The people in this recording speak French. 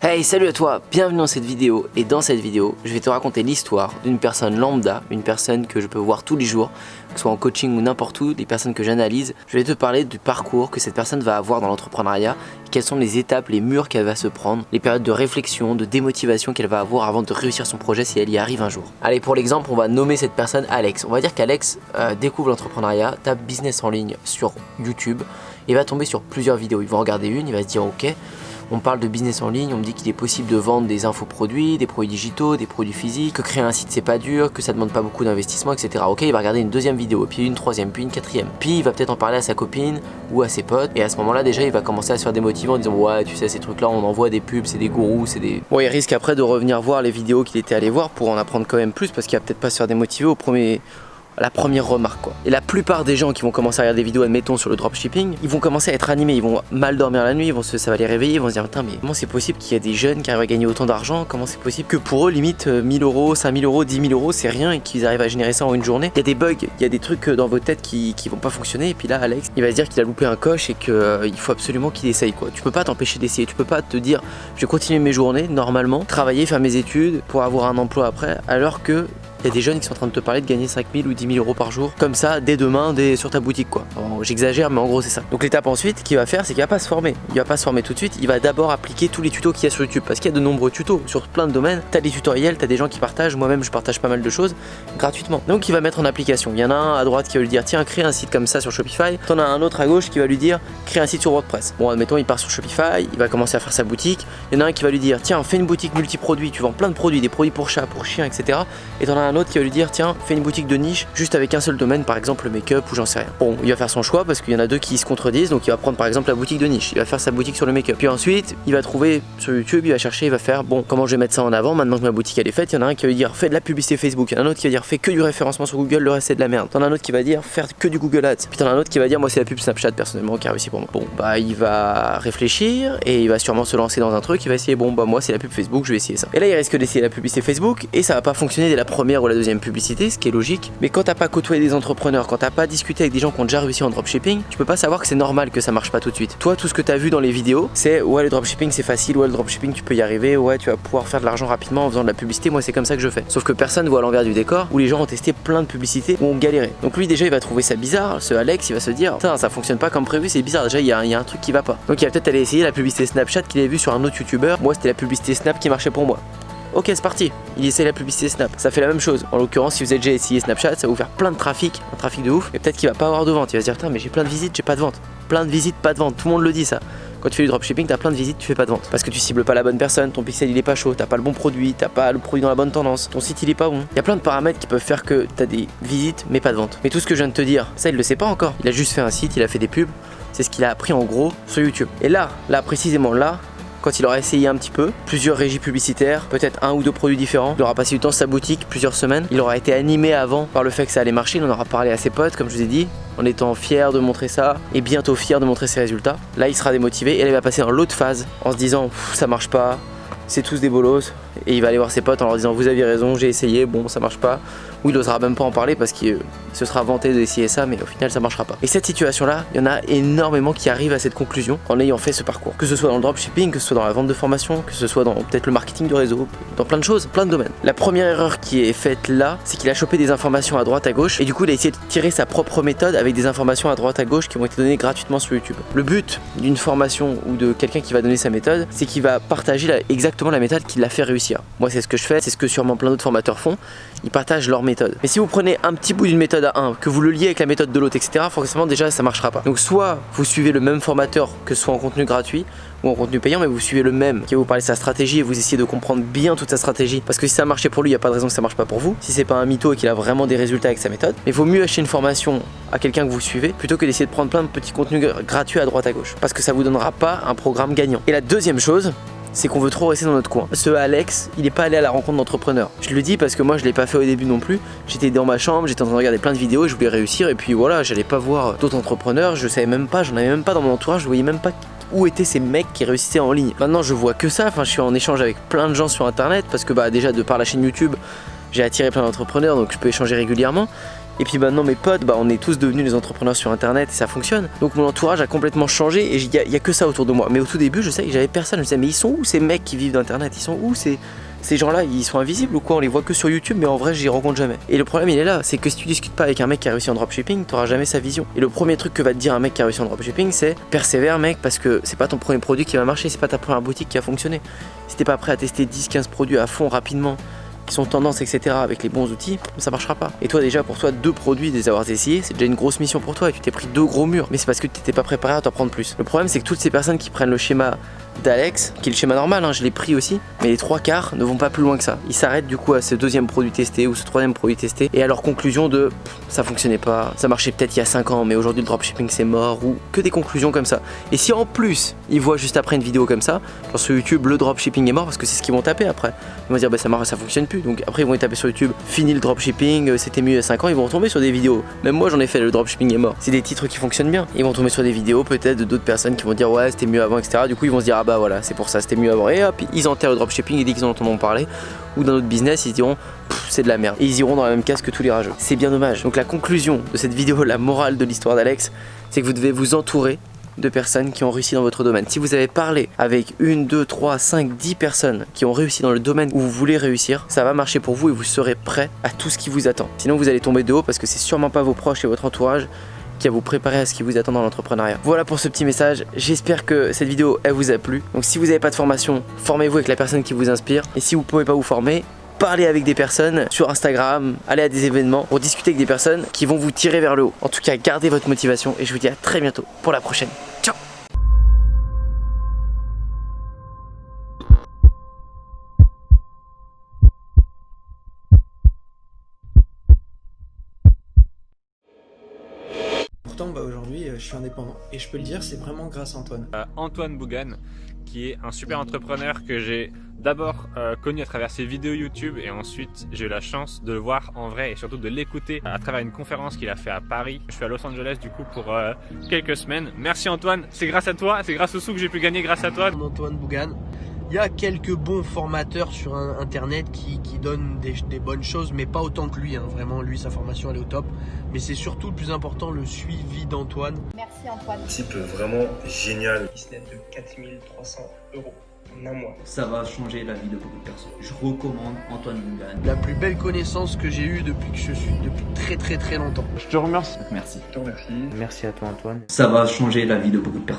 Hey, salut à toi, bienvenue dans cette vidéo. Et dans cette vidéo, je vais te raconter l'histoire d'une personne lambda, une personne que je peux voir tous les jours, que ce soit en coaching ou n'importe où, des personnes que j'analyse. Je vais te parler du parcours que cette personne va avoir dans l'entrepreneuriat, quelles sont les étapes, les murs qu'elle va se prendre, les périodes de réflexion, de démotivation qu'elle va avoir avant de réussir son projet si elle y arrive un jour. Allez, pour l'exemple, on va nommer cette personne Alex. On va dire qu'Alex découvre l'entrepreneuriat, tape business en ligne sur YouTube et va tomber sur plusieurs vidéos. Il va en regarder une, il va se dire ok, on parle de business en ligne, on me dit qu'il est possible de vendre des infoproduits, des produits digitaux, des produits physiques, que créer un site c'est pas dur, que ça demande pas beaucoup d'investissement, etc. Ok, il va regarder une deuxième vidéo, puis une troisième, puis une quatrième. Puis il va peut-être en parler à sa copine ou à ses potes. Et à ce moment-là, déjà, il va commencer à se faire démotiver en disant ouais, tu sais, ces trucs-là, on envoie des pubs, c'est des gourous, c'est des. Bon, il risque après de revenir voir les vidéos qu'il était allé voir pour en apprendre quand même plus parce qu'il va peut-être pas se faire démotiver la première remarque quoi. Et la plupart des gens qui vont commencer à regarder des vidéos, admettons sur le dropshipping, ils vont commencer à être animés, ils vont mal dormir la nuit, ça va les réveiller, ils vont se dire putain mais comment c'est possible qu'il y a des jeunes qui arrivent à gagner autant d'argent, comment c'est possible que pour eux limite 1000 euros, 5000 euros, 10 000 euros c'est rien et qu'ils arrivent à générer ça en une journée. Il y a des bugs, il y a des trucs dans vos têtes qui vont pas fonctionner et puis là Alex il va se dire qu'il a loupé un coche et qu'il faut absolument qu'il essaye quoi. Tu peux pas t'empêcher d'essayer, tu peux pas te dire je vais continuer mes journées normalement, travailler, faire mes études pour avoir un emploi après alors que il y a des jeunes qui sont en train de te parler de gagner 5000 ou 10 000 euros par jour, comme ça, dès demain, sur ta boutique quoi. J'exagère, mais en gros c'est ça. Donc l'étape ensuite qu'il va faire, c'est qu'il va pas se former. Il va pas se former tout de suite, il va d'abord appliquer tous les tutos qu'il y a sur YouTube, parce qu'il y a de nombreux tutos sur plein de domaines. T'as des tutoriels, t'as des gens qui partagent, moi-même je partage pas mal de choses gratuitement. Donc il va mettre en application. Il y en a un à droite qui va lui dire tiens, crée un site comme ça sur Shopify. T'en as un autre à gauche qui va lui dire crée un site sur WordPress. Bon, admettons, il part sur Shopify, il va commencer à faire sa boutique. Il y en a un qui va lui dire tiens, fais une boutique multi-produits, tu vends plein de produits, des produits pour chats, pour chiens, etc. Et t'en as un autre qui va lui dire tiens, fais une boutique de niche juste avec un seul domaine, par exemple le make-up ou j'en sais rien. Bon, il va faire son choix parce qu'il y en a deux qui se contredisent, donc il va prendre par exemple la boutique de niche, il va faire sa boutique sur le make-up. Puis ensuite, il va trouver sur YouTube, il va chercher, il va faire bon, comment je vais mettre ça en avant maintenant que ma boutique elle est faite. Il y en a un qui va lui dire fais de la publicité Facebook, il y en a un autre qui va dire fais que du référencement sur Google, le reste c'est de la merde. T'en as un autre qui va dire faire que du Google Ads. Puis t'en as un autre qui va dire moi c'est la pub Snapchat personnellement qui a réussi pour moi. Bon, bah il va réfléchir et il va sûrement se lancer dans un truc, il va essayer bon bah moi c'est la pub Facebook, je vais essayer ça. Et là il risque d'essayer la publicité Facebook et ça va pas fonctionner dès la première ou la deuxième publicité, ce qui est logique. Mais quand t'as pas côtoyé des entrepreneurs, quand t'as pas discuté avec des gens qui ont déjà réussi en dropshipping, tu peux pas savoir que c'est normal que ça marche pas tout de suite. Toi, tout ce que t'as vu dans les vidéos, c'est ouais le dropshipping c'est facile, ouais le dropshipping tu peux y arriver, ouais tu vas pouvoir faire de l'argent rapidement en faisant de la publicité, moi c'est comme ça que je fais. Sauf que personne voit l'envers du décor où les gens ont testé plein de publicités où ont galéré. Donc lui déjà il va trouver ça bizarre, ce Alex il va se dire putain ça fonctionne pas comme prévu, c'est bizarre, déjà il y a un truc qui va pas. Donc il va peut-être aller essayer la publicité Snapchat qu'il avait vu sur un autre youtubeur. Moi c'était la publicité Snap qui marchait pour moi. Ok c'est parti, il essaie la publicité Snap, ça fait la même chose. En l'occurrence si vous avez déjà essayé Snapchat, ça va vous faire plein de trafic, un trafic de ouf. Et peut-être qu'il va pas avoir de vente, il va se dire putain mais j'ai plein de visites, j'ai pas de vente. Plein de visites, pas de vente, tout le monde le dit ça. Quand tu fais du dropshipping, t'as plein de visites, tu fais pas de vente. Parce que tu cibles pas la bonne personne, ton pixel il est pas chaud, t'as pas le bon produit, t'as pas le produit dans la bonne tendance, ton site il est pas bon. Il y a plein de paramètres qui peuvent faire que t'as des visites mais pas de vente. Mais tout ce que je viens de te dire, ça il le sait pas encore. Il a juste fait un site, il a fait des pubs, c'est ce qu'il a appris en gros sur YouTube. Et là précisément là, quand il aura essayé un petit peu, plusieurs régies publicitaires, peut-être un ou deux produits différents, il aura passé du temps sur sa boutique, plusieurs semaines, il aura été animé avant par le fait que ça allait marcher, il en aura parlé à ses potes comme je vous ai dit, en étant fier de montrer ça et bientôt fier de montrer ses résultats. Là il sera démotivé et là il va passer dans l'autre phase en se disant ça marche pas, c'est tous des bolos, et il va aller voir ses potes en leur disant vous aviez raison, j'ai essayé, bon ça marche pas, ou il osera même pas en parler parce qu'il se sera vanté d'essayer ça mais au final ça marchera pas. Et cette situation là, il y en a énormément qui arrivent à cette conclusion en ayant fait ce parcours, que ce soit dans le dropshipping, que ce soit dans la vente de formation, que ce soit dans peut-être le marketing de réseau, dans plein de choses, plein de domaines. La première erreur qui est faite là, c'est qu'il a chopé des informations à droite à gauche et du coup il a essayé de tirer sa propre méthode avec des informations à droite à gauche qui ont été données gratuitement sur YouTube. Le but d'une formation ou de quelqu'un qui va donner sa méthode, c'est qu'il va partager exactement la méthode qui l'a fait réussir. Moi c'est ce que je fais, c'est ce que sûrement plein d'autres formateurs font, ils partagent leur méthode. Mais si vous prenez un petit bout d'une méthode à un, que vous le liez avec la méthode de l'autre, etc., forcément déjà ça marchera pas. Donc soit vous suivez le même formateur, que ce soit en contenu gratuit ou en contenu payant, mais vous suivez le même qui va vous parler de sa stratégie et vous essayez de comprendre bien toute sa stratégie, parce que si ça a marché pour lui, il n'y a pas de raison que ça marche pas pour vous, si c'est pas un mytho et qu'il a vraiment des résultats avec sa méthode. Mais il vaut mieux acheter une formation à quelqu'un que vous suivez plutôt que d'essayer de prendre plein de petits contenus gratuits à droite à gauche, parce que ça vous donnera pas un programme gagnant. Et la deuxième chose, c'est qu'on veut trop rester dans notre coin. Ce Alex, il est pas allé à la rencontre d'entrepreneurs. Je le dis parce que moi je l'ai pas fait au début non plus. J'étais dans ma chambre, j'étais en train de regarder plein de vidéos et je voulais réussir et puis voilà, j'allais pas voir d'autres entrepreneurs, je savais même pas, j'en avais même pas dans mon entourage, je voyais même pas où étaient ces mecs qui réussissaient en ligne. Maintenant je vois que ça, enfin je suis en échange avec plein de gens sur internet parce que bah déjà de par la chaîne YouTube, j'ai attiré plein d'entrepreneurs donc je peux échanger régulièrement. Et puis maintenant mes potes, bah on est tous devenus des entrepreneurs sur internet et ça fonctionne. Donc mon entourage a complètement changé et il y a que ça autour de moi. Mais au tout début je sais que j'avais personne, je me disais mais ils sont où ces mecs qui vivent d'internet, ils sont où ces gens-là, ils sont invisibles ou quoi? On les voit que sur YouTube, mais en vrai, j'y rencontre jamais. Et le problème, il est là, c'est que si tu discutes pas avec un mec qui a réussi en dropshipping, t'auras jamais sa vision. Et le premier truc que va te dire un mec qui a réussi en dropshipping, c'est persévère, mec, parce que c'est pas ton premier produit qui va marcher, c'est pas ta première boutique qui a fonctionné. Si t'es pas prêt à tester 10-15 produits à fond rapidement, qui sont tendance, etc., avec les bons outils, ça marchera pas. Et toi, déjà, pour toi, 2 produits, les avoir essayés, c'est déjà une grosse mission pour toi et tu t'es pris 2 gros murs. Mais c'est parce que tu t'étais pas préparé à t'en prendre plus. Le problème, c'est que toutes ces personnes qui prennent le schéma d'Alex, qui est le schéma normal, hein, je l'ai pris aussi, mais les 3/4 ne vont pas plus loin que ça. Ils s'arrêtent du coup à ce 2e produit testé ou ce 3e produit testé et à leur conclusion de ça fonctionnait pas, ça marchait peut-être il y a 5 ans, mais aujourd'hui le dropshipping c'est mort, ou que des conclusions comme ça. Et si en plus ils voient juste après une vidéo comme ça, genre sur YouTube le dropshipping est mort, parce que c'est ce qu'ils vont taper après. Ils vont dire bah ça marche, ça fonctionne plus. Donc après ils vont taper sur YouTube fini le dropshipping, c'était mieux il y a 5 ans, ils vont retomber sur des vidéos. Même moi j'en ai fait, le dropshipping est mort. C'est des titres qui fonctionnent bien. Ils vont tomber sur des vidéos peut-être de d'autres personnes qui vont dire ouais c'était mieux avant, etc. Du coup ils vont se dire ah bah voilà c'est pour ça c'était mieux avant, et hop ils enterrent le dropshipping et dès qu'ils en entendront parler ou d'un autre business ils se diront c'est de la merde et ils iront dans la même case que tous les rageux. C'est bien dommage. Donc la conclusion de cette vidéo, la morale de l'histoire d'Alex, c'est que vous devez vous entourer de personnes qui ont réussi dans votre domaine. Si vous avez parlé avec 1, 2, 3, 5, 10 personnes qui ont réussi dans le domaine où vous voulez réussir, ça va marcher pour vous et vous serez prêt à tout ce qui vous attend. Sinon vous allez tomber de haut parce que c'est sûrement pas vos proches et votre entourage qui va vous préparer à ce qui vous attend dans l'entrepreneuriat. Voilà pour ce petit message, j'espère que cette vidéo elle vous a plu. Donc si vous n'avez pas de formation, formez-vous avec la personne qui vous inspire, et si vous ne pouvez pas vous former, parlez avec des personnes sur Instagram, allez à des événements pour discuter avec des personnes qui vont vous tirer vers le haut. En tout cas, gardez votre motivation et je vous dis à très bientôt pour la prochaine. Ciao! Pourtant, bah, aujourd'hui, je suis indépendant. Et je peux le dire, c'est vraiment grâce à Antoine. Antoine Bougan, qui est un super entrepreneur que j'ai d'abord connu à travers ses vidéos YouTube, et ensuite j'ai eu la chance de le voir en vrai et surtout de l'écouter à travers une conférence qu'il a fait à Paris. Je suis à Los Angeles du coup pour quelques semaines. Merci Antoine, c'est grâce à toi, c'est grâce aux sous que j'ai pu gagner grâce à toi. Antoine Bougan. Il y a quelques bons formateurs sur internet qui donnent des bonnes choses, mais pas autant que lui, hein. Vraiment, lui, sa formation elle est au top. Mais c'est surtout le plus important, le suivi d'Antoine. Merci Antoine. Type vraiment génial. Business de 4300 € en un mois. Ça va changer la vie de beaucoup de personnes. Je recommande Antoine Bougan. La plus belle connaissance que j'ai eue depuis que je suis, depuis très longtemps. Je te remercie. Merci. Je te remercie. Merci à toi Antoine. Ça va changer la vie de beaucoup de personnes.